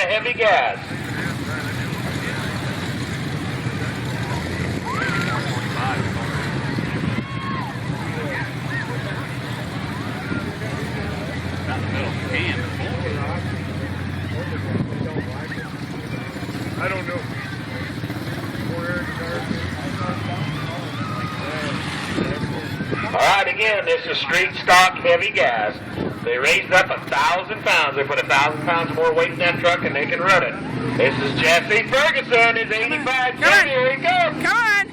heavy gas. I don't know. All right, again, this is street stock heavy gas. They raised up 1,000 pounds. They put 1,000 pounds more weight in that truck and they can run it. This is Jesse Ferguson. His 85. Come on. Here he comes. Come on.